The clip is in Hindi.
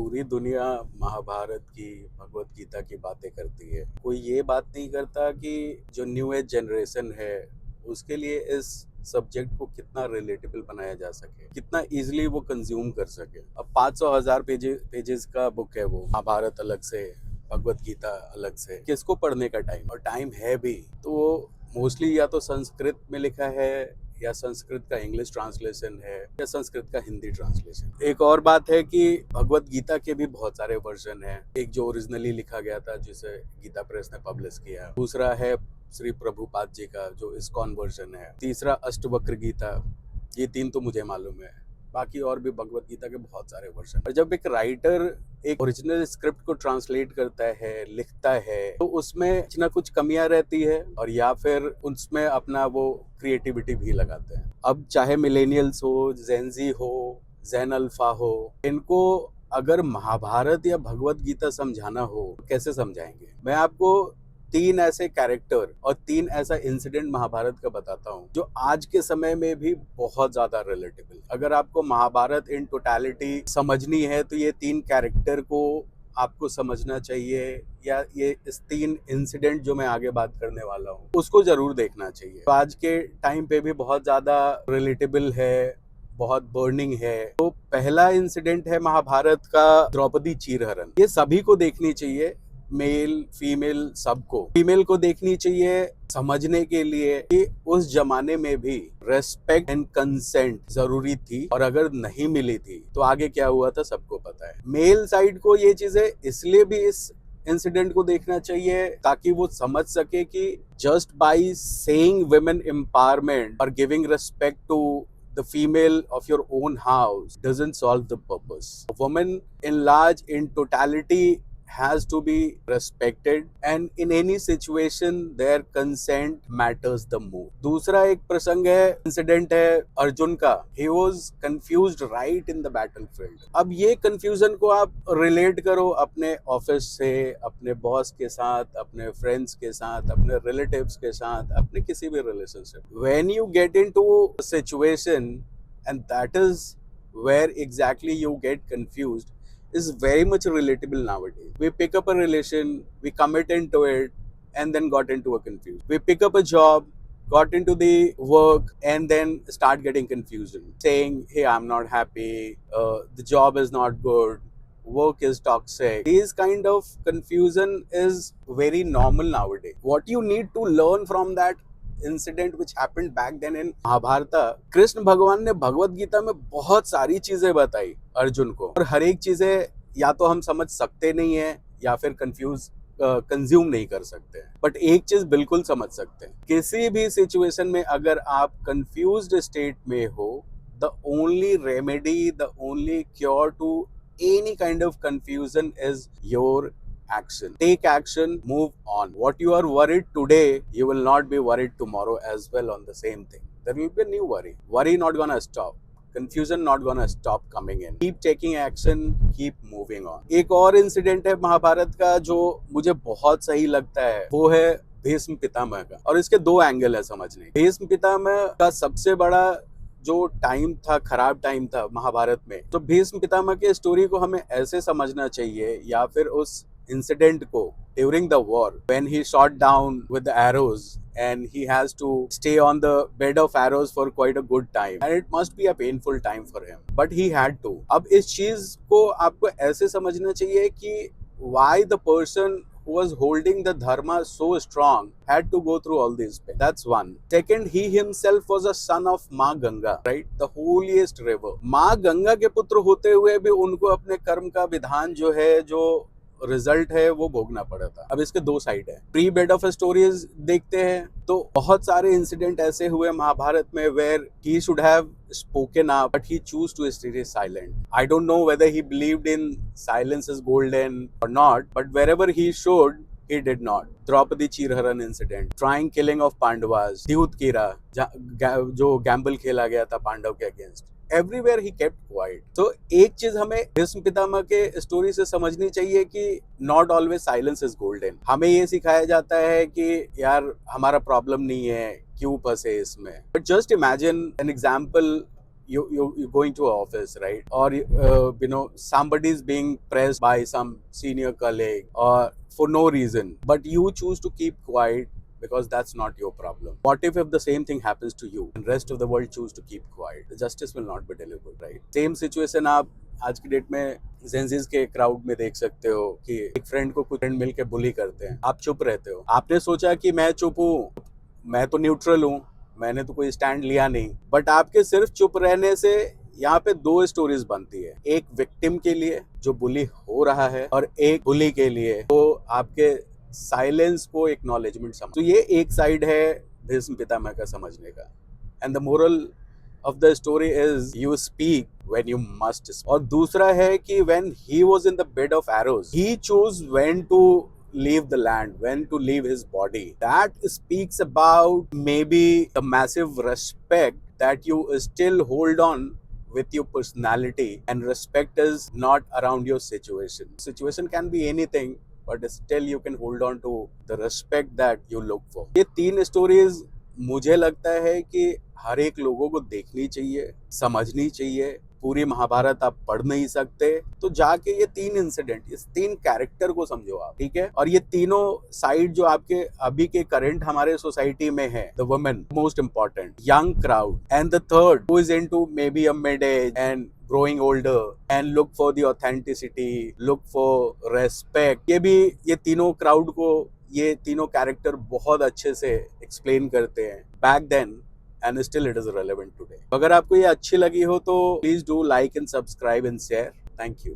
पूरी दुनिया महाभारत की, भगवत गीता की बातें करती है। कोई ये बात नहीं करता कि जो न्यू एज जनरेशन है उसके लिए इस सब्जेक्ट को कितना रिलेटेबल बनाया जा सके, कितना इजीली वो कंज्यूम कर सके। अब 500,000 पेजेस का बुक है वो, महाभारत अलग से, भगवत गीता अलग से। किसको पढ़ने का टाइम, और टाइम है भी तो मोस्टली या तो संस्कृत में लिखा है, या संस्कृत का इंग्लिश ट्रांसलेशन है, या संस्कृत का हिंदी ट्रांसलेशन। एक और बात है कि भगवत गीता के भी बहुत सारे वर्जन हैं। एक जो ओरिजिनली लिखा गया था जिसे गीता प्रेस ने पब्लिश किया, दूसरा है श्री प्रभुपाद जी का जो इस्कॉन वर्जन है, तीसरा अष्टवक्र गीता। ये तीन तो मुझे मालूम है, बाकी और भी भगवत गीता के बहुत सारे वर्जन। और जब एक राइटर एक ओरिजिनल स्क्रिप्ट को ट्रांसलेट करता है, लिखता है, तो उसमें कुछ ना कुछ कमियां रहती है, और या फिर उसमें अपना वो क्रिएटिविटी भी लगाते हैं। अब चाहे मिलेनियल्स हो, जेनजी हो, जेन अल्फा हो, इनको अगर महाभारत या भगवत गीता समझाना हो, कैसे समझाएंगे? मैं आपको तीन ऐसे कैरेक्टर और तीन ऐसा इंसिडेंट महाभारत का बताता हूँ जो आज के समय में भी बहुत ज्यादा रिलेटेबल। अगर आपको महाभारत इन टोटलिटी समझनी है तो ये तीन कैरेक्टर को आपको समझना चाहिए, या ये इस तीन इंसिडेंट जो मैं आगे बात करने वाला हूँ उसको जरूर देखना चाहिए। तो आज के टाइम पे भी बहुत ज्यादा रिलेटेबल है, बहुत बर्निंग है। तो पहला इंसिडेंट है महाभारत का द्रौपदी चीरहरण। ये सभी को देखनी चाहिए, मेल फीमेल सबको। फीमेल को देखनी चाहिए समझने के लिए कि उस जमाने में भी रेस्पेक्ट एंड कंसेंट जरूरी थी, और अगर नहीं मिली थी तो आगे क्या हुआ था सबको पता है। मेल साइड को ये चीजें इसलिए भी इस इंसिडेंट को देखना चाहिए ताकि वो समझ सके कि just by saying women empowerment और giving respect to the female of your own house doesn't solve the purpose. A woman in large, in totality, has to be respected, and in any situation their consent matters the most. दूसरा एक प्रसंग है, इंसिडेंट है अर्जुन का। he was confused right in the battlefield. अब ये confusion को आप रिलेट करो अपने ऑफिस से, अपने बॉस के साथ, अपने फ्रेंड्स के साथ, अपने रिलेटिव्स के साथ, अपने किसी भी relationship. when you get into a situation, and that is where exactly you get confused, is very much relatable nowadays. We pick up a relation, we commit into it, and then got into a confusion. We pick up a job, got into the work, and then start getting confusion, saying, hey, I'm not happy, the job is not good, work is toxic. These kind of confusion is very normal nowadays. What you need to learn from that incident which happened back then in Mahabharata, Krishna भगवान ने भगवत गीता में बहुत सारी चीजें बताई अर्जुन को, और हर एक चीजें या तो हम समझ सकते नहीं है या फिर कंज्यूम नहीं कर सकते हैं, बट एक चीज बिल्कुल समझ सकते हैं। किसी भी सिचुएशन में अगर आप कंफ्यूज्ड स्टेट में हो, the only remedy, the only cure to any kind of confusion is your action. Take action, move on. What you are worried today, you will not be worried tomorrow as well on the same thing. There will be a new worry. Worry not gonna stop. Confusion not gonna stop coming in. Keep taking action, keep moving on. एक और इंसिडेंट है महाभारत का जो मुझे बहुत सही लगता है, वो है भीष्म पितामह का। और इसके दो एंगल है समझने। भीष्म पितामह का सबसे बड़ा जो टाइम था, खराब टाइम था महाभारत में, तो भीष्म पितामह के स्टोरी को हमें ऐसे समझना चाहिए, या फिर उस इंसिडेंट को during the war when he shot down with the arrows and he has to stay on the bed of arrows for quite a good time, and it must be a painful time for him, but he had to. अब इस चीज को आपको ऐसे समझना चाहिए कि why the person who was holding the dharma so strong had to go through all this pain. That's one. Second, he himself was a son of माँ Ganga, right? The holiest river. माँ गंगा के पुत्र होते हुए भी उनको अपने कर्म का विधान जो है, जो रिजल्ट है, वो भोगना पड़ा था। अब इसके दो साइड है। प्री बेड ऑफ स्टोरीज देखते हैं तो बहुत सारे इंसिडेंट ऐसे हुए महाभारत में where he should have spoken up, but he chose to stay silent. I don't know whether he believed in silence is golden or not, but wherever he should, he did not. Draupadi चीरहरण incident, trying killing of Pandavas, द्यूतकीरा जो गैम्बल खेला गया था पांडव के अगेंस्ट, एवरीवेयर ही केप्ट क्वाइट। तो एक चीज हमें भीष्म पितामह के स्टोरी से समझनी चाहिए कि not always silence is golden. हमें ये सिखाया जाता है कि यार हमारा प्रॉब्लम नहीं है, क्यों फंसे इसमें, but just imagine an example you're going to office, right? Or somebody is being pressed by some senior colleague or for no reason, but you choose to keep quiet because that's not your problem. What if the same thing happens to you and rest of the world choose to keep quiet? The justice will not be delivered, right? Same situation आप आज की डेट में जेंजीज के क्राउड में देख सकते हो कि एक फ्रेंड को कुछ फ्रेंड मिलके बुली करते हैं, आप चुप रहते हो। आपने सोचा कि मैं चुप हूँ, मैं तो न्यूट्रल हूँ, मैंने तो कोई स्टैंड लिया नहीं, बट आपके सिर्फ चुप रहने से यहाँ पे दो स्टोरीज बनती है, एक विक्टिम के लिए जो बुली हो रहा है और एक बुली के लिए तो आपके साइलेंस को एक्नॉलेजमेंट समझ। तो ये एक साइड है भीष्म पितामह का समझने का। And the moral of the story is you speak when you must speak. और दूसरा है कि when he was in the bed of arrows, he chose when to leave the land, when to leave his body. That speaks about maybe the massive respect that you still hold on with your personality, and respect is not around your situation. Situation can be anything, but still you can hold on to the respect that you look for. ये तीन stories मुझे लगता है कि हर एक लोगों को देखनी चाहिए, समझनी चाहिए। पूरी महाभारत आप पढ़ नहीं सकते तो जाके ये तीन इंसिडेंट, इस तीन कैरेक्टर को समझो आप, ठीक है? और ये तीनों साइड जो आपके अभी के करंट हमारे सोसाइटी में है, the women most important, young crowd, and the third who is into may be a mid age and growing older and look for the authenticity, look for respect. ये तीनों क्राउड को ये तीनों कैरेक्टर बहुत अच्छे से एक्सप्लेन करते हैं back then, and still it is relevant today. अगर आपको ये अच्छी लगी हो तो please do like and subscribe and share. Thank you.